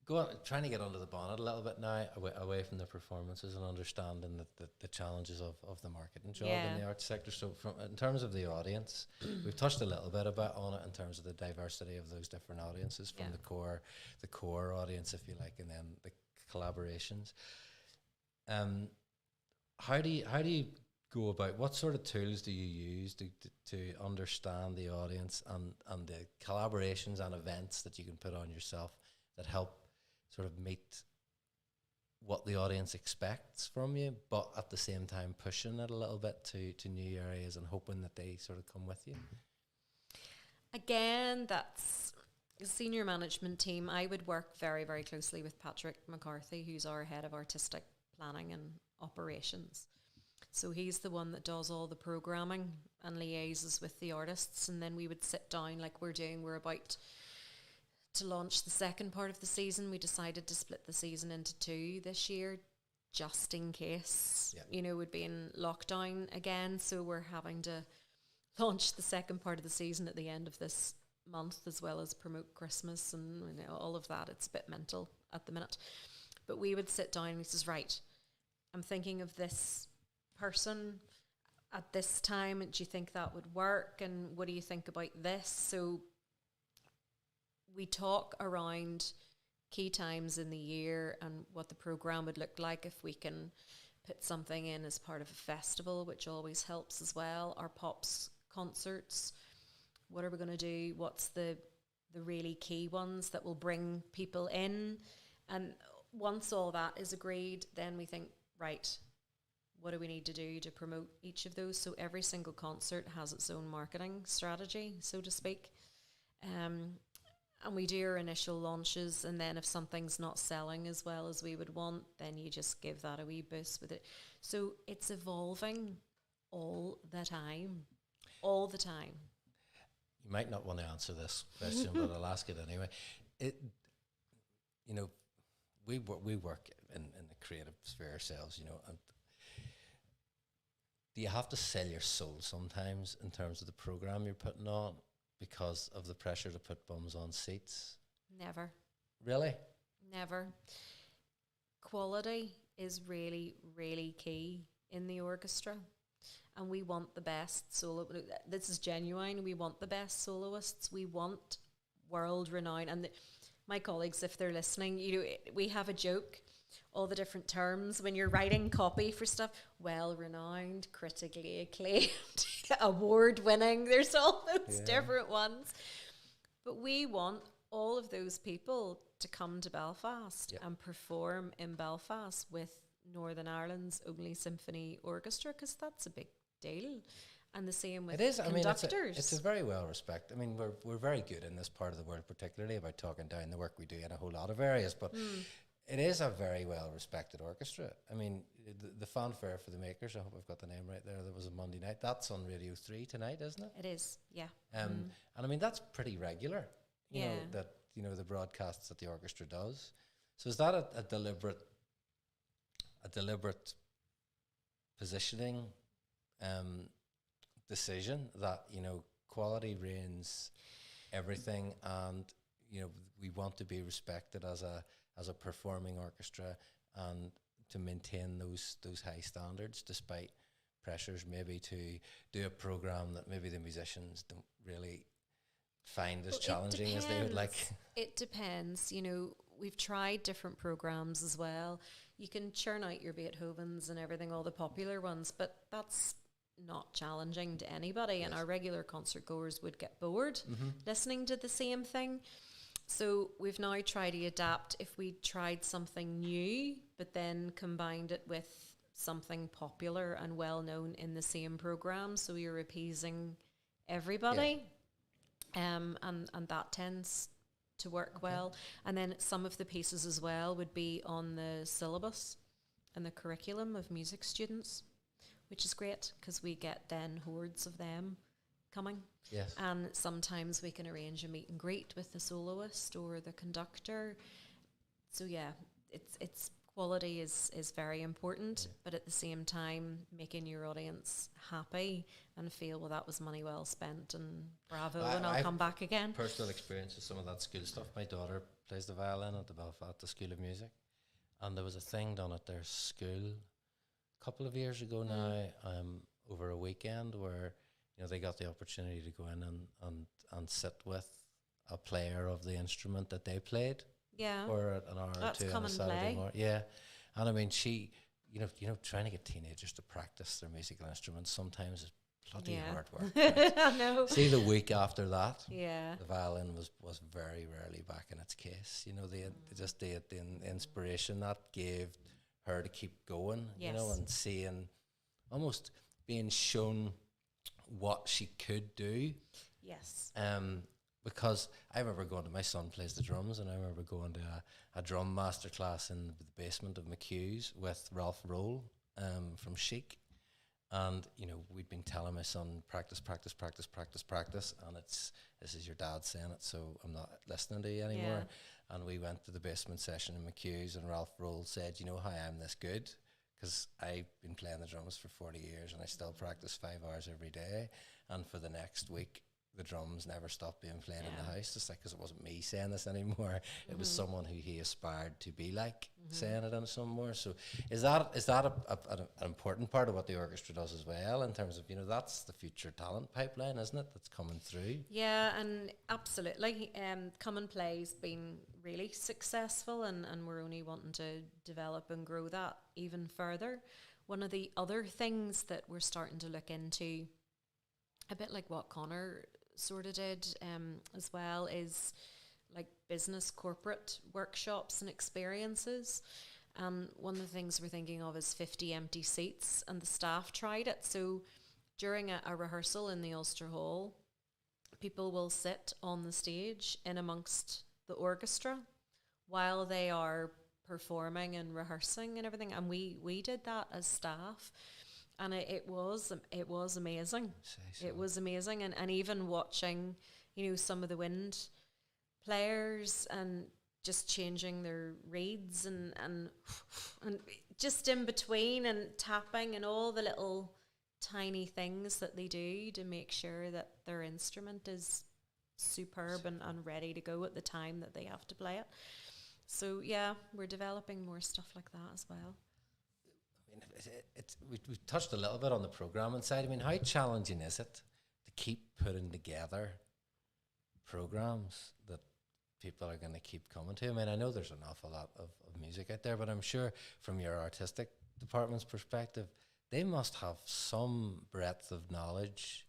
Go on, trying to get under the bonnet a little bit now, away from the performances, and understanding the challenges of the marketing job in the arts sector. So, in terms of the audience, we've touched a little bit on it in terms of the diversity of those different audiences, from the core audience, if you like, and then the collaborations. How do you go about? What sort of tools do you use to understand the audience and the collaborations and events that you can put on yourself that help sort of meet what the audience expects from you, but at the same time pushing it a little bit to new areas and hoping that they sort of come with you? Again, that's the senior management team. I would work very, very closely with Patrick McCarthy, who's our head of artistic planning and operations. So he's the one that does all the programming and liaises with the artists, and then we would sit down like we're doing. We're about to launch the second part of the season. We decided to split the season into 2 this year, just in case, we'd be in lockdown again. So we're having to launch the second part of the season at the end of this month, as well as promote Christmas and all of that. It's a bit mental at the minute. But we would sit down and he says, right, I'm thinking of this person at this time, and do you think that would work? And what do you think about this? So we talk around key times in the year and what the programme would look like if we can put something in as part of a festival, which always helps as well. Our pops concerts, what are we going to do? What's the really key ones that will bring people in? And once all that is agreed, then we think, right, what do we need to do to promote each of those? So every single concert has its own marketing strategy, so to speak. And we do our initial launches, and then if something's not selling as well as we would want, then you just give that a wee boost with it. So it's evolving all the time. All the time. You might not want to answer this question, but I'll ask it anyway. We work in the creative sphere ourselves, and do you have to sell your soul sometimes in terms of the program you're putting on because of the pressure to put bums on seats? Never. Really? Never. Quality is really, really key in the orchestra. And we want the best solo. This is genuine. We want the best soloists. We want world renown. And my colleagues, if they're listening, we have a joke. All the different terms when you're writing copy for stuff. Well renowned, critically acclaimed, award winning. There's all those different ones. But we want all of those people to come to Belfast and perform in Belfast with Northern Ireland's only symphony orchestra, because that's a big deal. And the same with conductors. It's a very well respected. I mean, we're very good in this part of the world, particularly about talking down the work we do in a whole lot of areas, but it is a very well respected orchestra. I mean, the fanfare for the makers, I hope I've got the name right there, that was a Monday night. That's on Radio 3 tonight, isn't it? It is, yeah. And I mean, that's pretty regular, you know, that, the broadcasts that the orchestra does. So is that a deliberate positioning decision that, quality reigns everything, and, we want to be respected as a performing orchestra, and to maintain those high standards despite pressures maybe to do a program that maybe the musicians don't really find as challenging as they would like? It depends. We've tried different programs as well. You can churn out your Beethovens and everything, all the popular ones, but that's not challenging to anybody. Yes. And our regular concert goers would get bored listening to the same thing. So we've now tried to adapt. If we tried something new, but then combined it with something popular and well known in the same program, so you're appeasing everybody, and that tends to work well. And then some of the pieces as well would be on the syllabus and the curriculum of music students, which is great because we get then hordes of them coming. Yes. And sometimes we can arrange a meet and greet with the soloist or the conductor. So it's quality is very important, but at the same time making your audience happy and feel, well, that was money well spent and bravo, and I'll come back again. Personal experience with some of that school stuff. My daughter plays the violin at the School of Music, and there was a thing done at their school a couple of years ago now, over a weekend, where they got the opportunity to go in and sit with a player of the instrument that they played. Yeah. For an hour or two on a Saturday morning. Yeah. And I mean, she, trying to get teenagers to practice their musical instruments sometimes is bloody hard work. I know. See, the week after that, Yeah. the violin was very rarely back in its case. You know, the inspiration that gave her to keep going. You know, Yes. and seeing, almost being shown what she could do. Yes. Because I remember going to, my son plays the drums, and I remember going to a drum master class in the basement of McHugh's with Ralph Roll from Chic. And, you know, we'd been telling my son, practice, practice, practice, practice, practice. And this is your dad saying it, so I'm not listening to you anymore. Yeah. And we went to the basement session in McHugh's, and Ralph Roll said, you know how I'm this good? Because I've been playing the drums for 40 years, and I still practice 5 hours every day. And for the next week, the drums never stopped being played in the house. It's like, because it wasn't me saying this anymore. It was someone who he aspired to be like saying it in some more. So is that an important part of what the orchestra does as well, in terms of, you know, that's the future talent pipeline, isn't it, that's coming through? Yeah, and absolutely. Come and Play's been really successful, and we're only wanting to develop and grow that even further. One of the other things that we're starting to look into, a bit like what Connor sort of did as well, is like business corporate workshops and experiences. One of the things we're thinking of is 50 empty seats, and the staff tried it. So during a rehearsal in the Ulster Hall, people will sit on the stage in amongst the orchestra while they are performing and rehearsing and everything. And we did that as staff. And it was amazing. So. It was amazing, and even watching, you know, some of the wind players and just changing their reeds and just in between, and tapping and all the little tiny things that they do to make sure that their instrument is superb and ready to go at the time that they have to play it. So yeah, we're developing more stuff like that as well. We've touched a little bit on the programming side. I mean, how challenging is it to keep putting together programs that people are going to keep coming to? I mean, I know there's an awful lot of music out there, but I'm sure from your artistic department's perspective, they must have some breadth of knowledge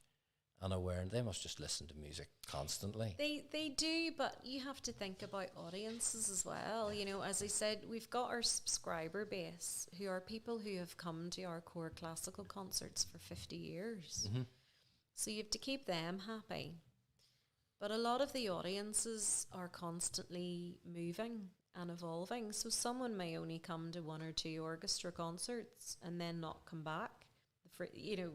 and awareness. They must just listen to music constantly. They do, but you have to think about audiences as well. You know, as I said, we've got our subscriber base, who are people who have come to our core classical concerts for 50 years. Mm-hmm. So you have to keep them happy. But a lot of the audiences are constantly moving and evolving. So someone may only come to 1 or 2 orchestra concerts and then not come back. You know,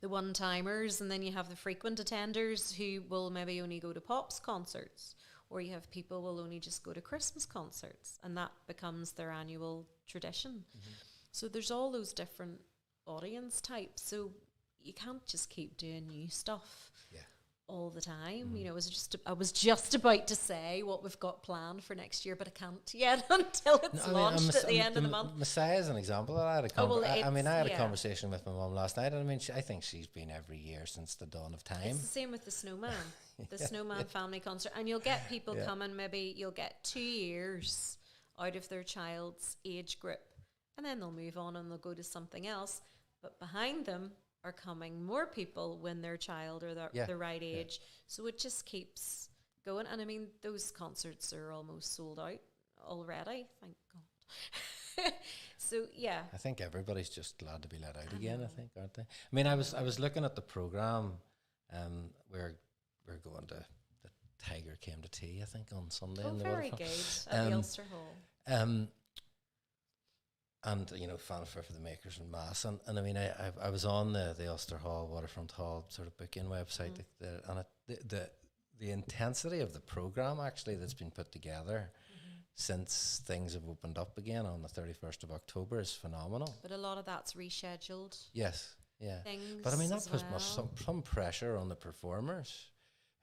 the one-timers, and then you have the frequent attenders who will maybe only go to Pops concerts, or you have people will only just go to Christmas concerts, and that becomes their annual tradition. Mm-hmm. So there's all those different audience types, so you can't just keep doing new stuff all the time. Mm-hmm. You know, I was just about to say what we've got planned for next year, but I can't yet until it's launched at the end of the month. Messiah is an example. I had a conversation with my mum last night, and I mean, I think she's been every year since the dawn of time. It's the same with the Snowman, the Snowman family concert, and you'll get people coming. Maybe you'll get 2 years out of their child's age group, and then they'll move on and they'll go to something else. But behind them are coming more people when their child or the right age. So it just keeps going. And I mean, those concerts are almost sold out already, thank God. So yeah, I think everybody's just glad to be let out again, I think, aren't they? I mean, I was looking at the programme. We're going to the Tiger Came to Tea, I think, on Sunday. Oh, very good, at the Ulster Hall. And, you know, fanfare for the makers and mass. And I mean, I was on the Ulster Hall, Waterfront Hall sort of booking website, and the intensity of the programme actually that's been put together since things have opened up again on the 31st of October is phenomenal. But a lot of that's rescheduled. Yes, yeah. But I mean, that puts some pressure on the performers,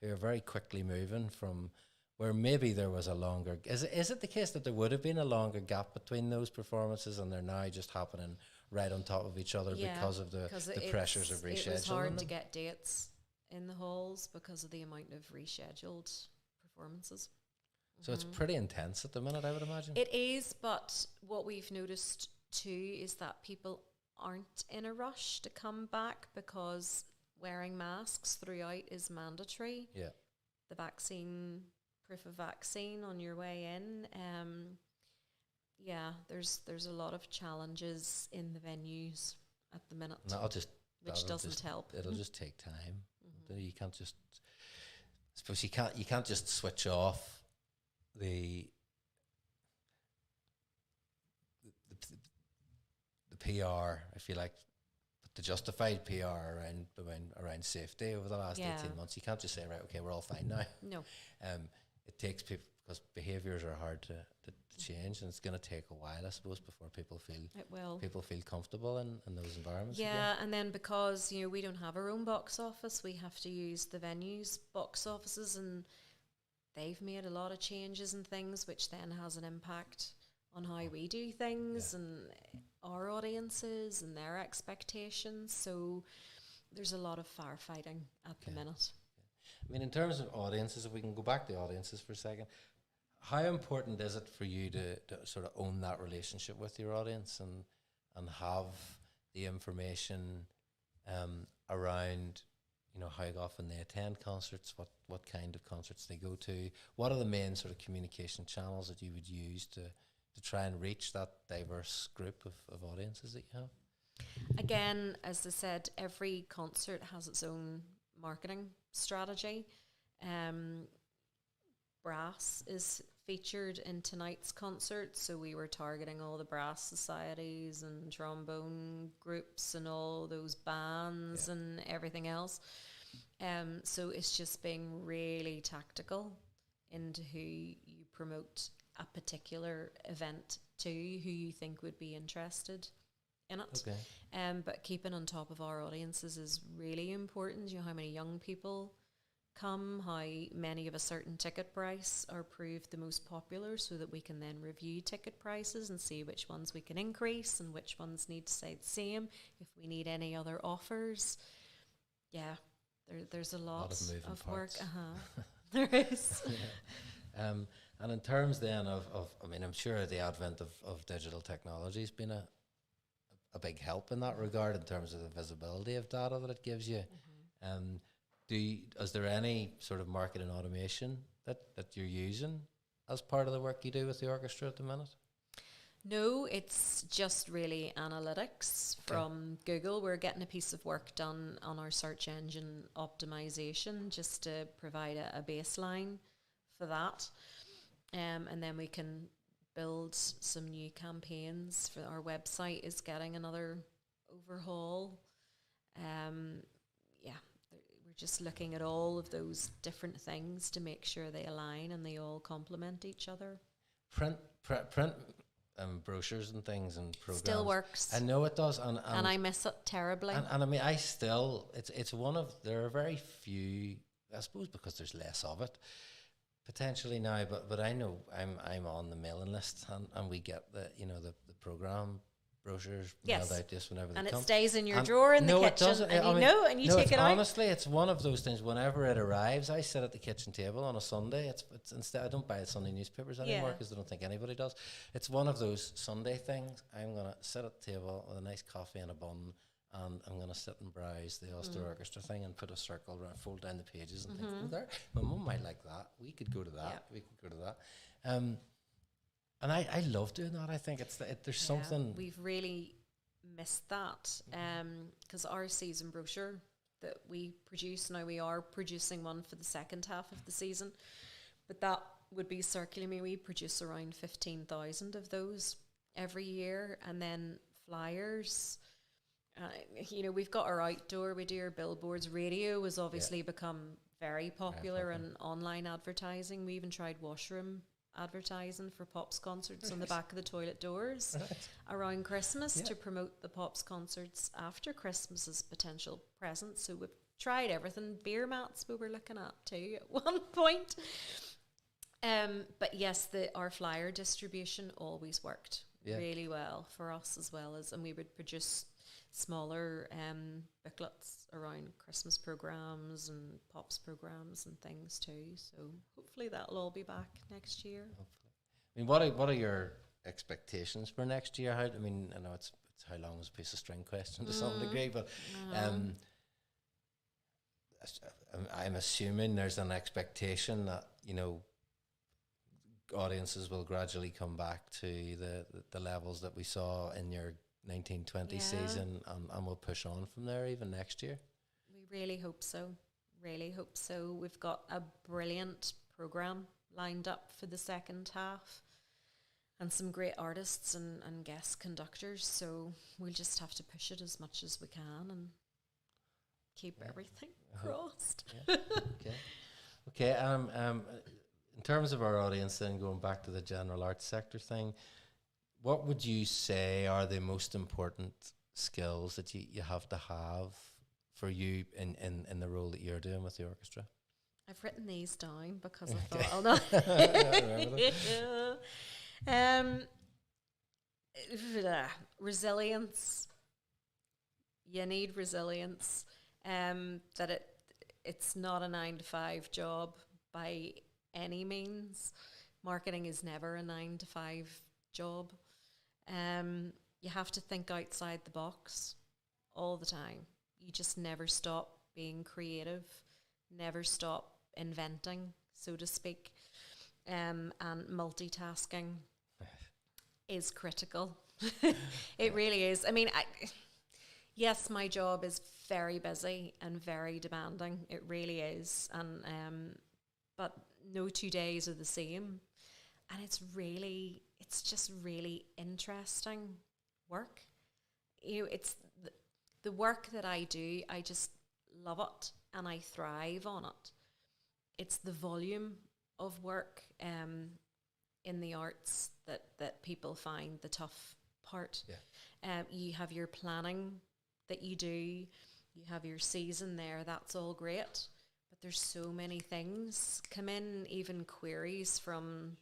who are very quickly moving from where maybe there was a longer... Is it the case that there would have been a longer gap between those performances, and they're now just happening right on top of each other because of the pressures of rescheduling? It was hard to get dates in the halls because of the amount of rescheduled performances. So it's pretty intense at the minute, I would imagine. It is, but what we've noticed too is that people aren't in a rush to come back because wearing masks throughout is mandatory. Yeah. The vaccine, proof of vaccine on your way in. There's a lot of challenges in the venues at the minute, which doesn't help. It'll just take time. You can't just, I suppose you can't just switch off the PR, if you like, the justified PR around safety over the last 18 months. You can't just say, right, okay, we're all fine now. No. It takes people, because behaviours are hard to change, and it's going to take a while, I suppose, before people feel comfortable in those environments. Yeah, and then because we don't have our own box office, we have to use the venues' box offices, and they've made a lot of changes and things, which then has an impact on how we do things and our audiences and their expectations. So there's a lot of firefighting at the minute. I mean, in terms of audiences, if we can go back to audiences for a second, how important is it for you to sort of own that relationship with your audience and have the information around, how often they attend concerts, what kind of concerts they go to? What are the main sort of communication channels that you would use to try and reach that diverse group of audiences that you have? Again, as I said, every concert has its own marketing strategy. Brass is featured in tonight's concert, so we were targeting all the brass societies and trombone groups and all those bands and everything else. So it's just being really tactical into who you promote a particular event to, who you think would be interested in it. Okay. But keeping on top of our audiences is really important. How many young people come, how many of a certain ticket price are proved the most popular, so that we can then review ticket prices and see which ones we can increase and which ones need to stay the same, if we need any other offers. Yeah, there's a lot of work. There is. And in terms then of I mean, I'm sure the advent of digital technology has been a big help in that regard, in terms of the visibility of data that it gives you. Is there any sort of marketing automation that you're using as part of the work you do with the orchestra at the minute? No, it's just really analytics from Google. We're getting a piece of work done on our search engine optimization, just to provide a baseline for that. And then we can build some new campaigns. For our website is getting another overhaul. We're just looking at all of those different things to make sure they align and they all complement each other. Print brochures and things and programs still works. I know it does, and I miss it terribly. And I mean, it's one of, there are very few, I suppose, because there's less of it potentially now, but I know I'm on the mailing list, and we get the program brochures mailed out just whenever they come. And it stays in your drawer in the kitchen. It doesn't. And you take it out. Honestly, it's one of those things. Whenever it arrives, I sit at the kitchen table on a Sunday. It's instead, I don't buy Sunday newspapers anymore because I don't think anybody does. It's one of those Sunday things. I'm gonna sit at the table with a nice coffee and a bun, and I'm going to sit and browse the Ulster Orchestra thing and put a circle around, fold down the pages and think, oh, there, my mum might like that. We could go to that. We could go to that. And I love doing that. I think there's something. We've really missed that, because our season brochure that we produce, now we are producing one for the second half of the season, but that would be circulating. We produce around 15,000 of those every year, and then flyers. We've got our outdoor, we do our billboards. Radio has obviously become very popular, and online advertising. We even tried washroom advertising for Pops concerts on the back of the toilet doors around Christmas to promote the Pops concerts after Christmas as potential presents. So we've tried everything. Beer mats we were looking at too at one point. But yes, our flyer distribution always worked really well for us, as well as, and we would produce smaller booklets around Christmas programs and Pops programs and things too. So hopefully that'll all be back next year. Hopefully. I mean, what are your expectations for next year? I know it's how long is a piece of string question to some degree, but I'm assuming there's an expectation that, you know, audiences will gradually come back to the levels that we saw in your 1920 season, and we'll push on from there even next year. We really hope so. Really hope so. We've got a brilliant programme lined up for the second half, and some great artists and guest conductors. So we'll just have to push it as much as we can and keep everything crossed. Yeah. Okay. In terms of our audience, then going back to the general arts sector thing, what would you say are the most important skills that you have to have for you in the role that you're doing with the orchestra? I've written these down because I thought, resilience. You need resilience. That it's not a 9-to-5 job by any means. Marketing is never a 9-to-5 job. You have to think outside the box all the time. You just never stop being creative, never stop inventing, so to speak. And multitasking is critical. It really is. I mean, yes, my job is very busy and very demanding. It really is. And but no 2 days are the same. And it's just really interesting work. You know, it's the work that I do, I just love it and I thrive on it. It's the volume of work in the arts that people find the tough part. Yeah. You have your planning that you do, you have your season there, that's all great. But there's so many things come in, even queries from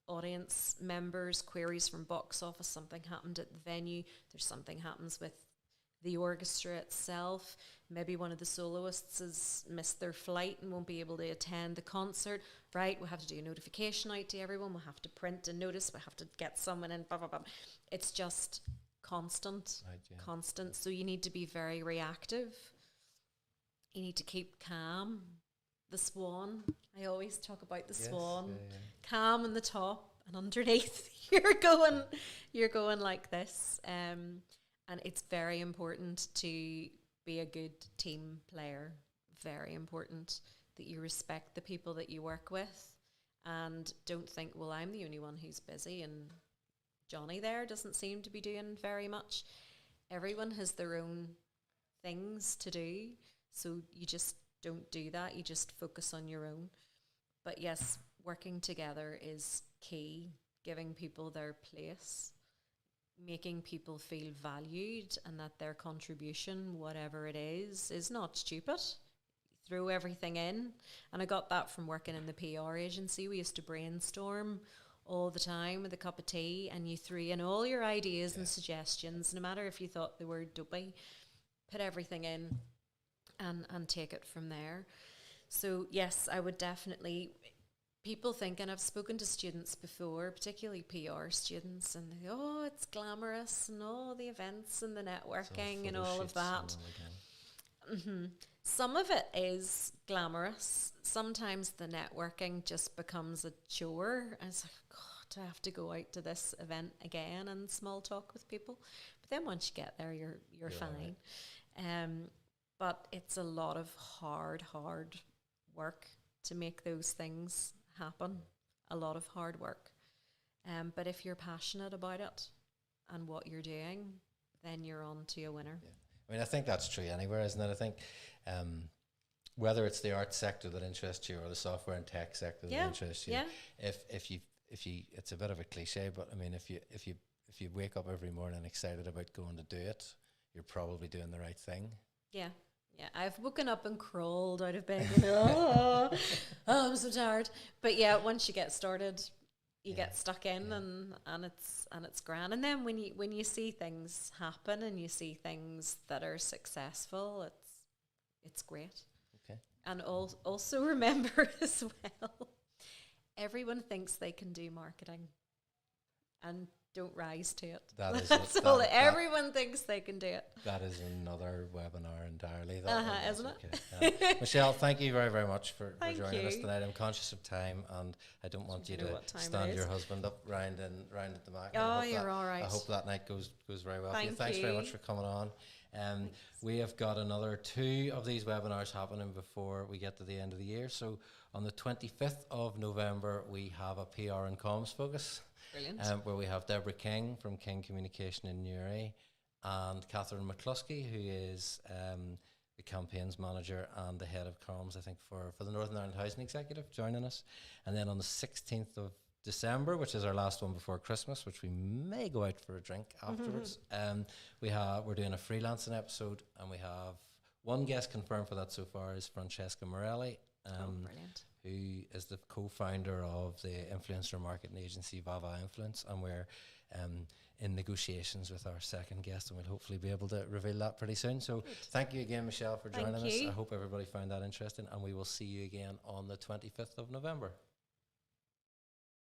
audience members, queries from box office, something happened at the venue, there's something happens with the orchestra itself, maybe one of the soloists has missed their flight and won't be able to attend the concert, right? We'll have to do a notification out to everyone, we'll have to print a notice, we'll have to get someone in, blah, blah, blah. It's just constant, right, yeah. Constant. So you need to be very reactive. You need to keep calm. The swan, I always talk about the swan, calm on the top, and underneath you're going like this. And it's very important to be a good team player. Very important that you respect the people that you work with, and don't think, well, I'm the only one who's busy and Johnny there doesn't seem to be doing very much. Everyone has their own things to do, so you just don't do that. You just focus on your own. But yes, working together is key, giving people their place, making people feel valued and that their contribution, whatever it is not stupid. Throw everything in. And I got that from working in the PR agency. We used to brainstorm all the time with a cup of tea, and you threw in all your ideas and suggestions, no matter if you thought they were dopey, put everything in and take it from there. So yes, I would definitely, people think, and I've spoken to students before, particularly PR students, and they go, oh, it's glamorous and all the events and the networking and all of that. Mm-hmm. Some of it is glamorous. Sometimes the networking just becomes a chore. I was like, God, I have to go out to this event again and small talk with people. But then once you get there, you're fine. Right. But it's a lot of hard work to make those things happen. A lot of hard work. But if you're passionate about it and what you're doing, then you're on to a winner. Yeah. I mean, I think that's true anywhere, isn't it? I think whether it's the arts sector that interests you or the software and tech sector that interests you, if you, it's a bit of a cliche, but I mean, if you wake up every morning excited about going to do it, you're probably doing the right thing. Yeah. Yeah, I've woken up and crawled out of bed and oh, I'm so tired. But yeah, once you get started, you get stuck in and it's grand. And then when you see things happen and you see things that are successful, it's great. Okay. And also remember as well, everyone thinks they can do marketing. And don't rise to it. That's all. Everyone thinks they can do it. That is another webinar entirely. That Isn't it? Okay. Michelle, thank you very, very much for joining us you. tonight. I'm conscious of time, and I don't want you to stand your husband up round at the back. Oh, you're all right. I hope that night goes very well for you. Thanks very much for coming on. We have got another 2 of these webinars happening before we get to the end of the year. So on the 25th of November, we have a PR and comms focus. Brilliant. Where we have Deborah King from King Communication in Newry and Catherine McCluskey, who is the campaigns manager and the head of comms, I think, for the Northern Ireland Housing Executive, joining us. And then on the 16th of December, which is our last one before Christmas, which we may go out for a drink afterwards, we're doing a freelancing episode, and we have one guest confirmed for that so far is Francesca Morelli, who is the co-founder of the influencer marketing agency Vava Influence, and we're in negotiations with our second guest, and we'll hopefully be able to reveal that pretty soon. So thank you again, Michelle, for joining us. I hope everybody found that interesting, and we will see you again on the 25th of November.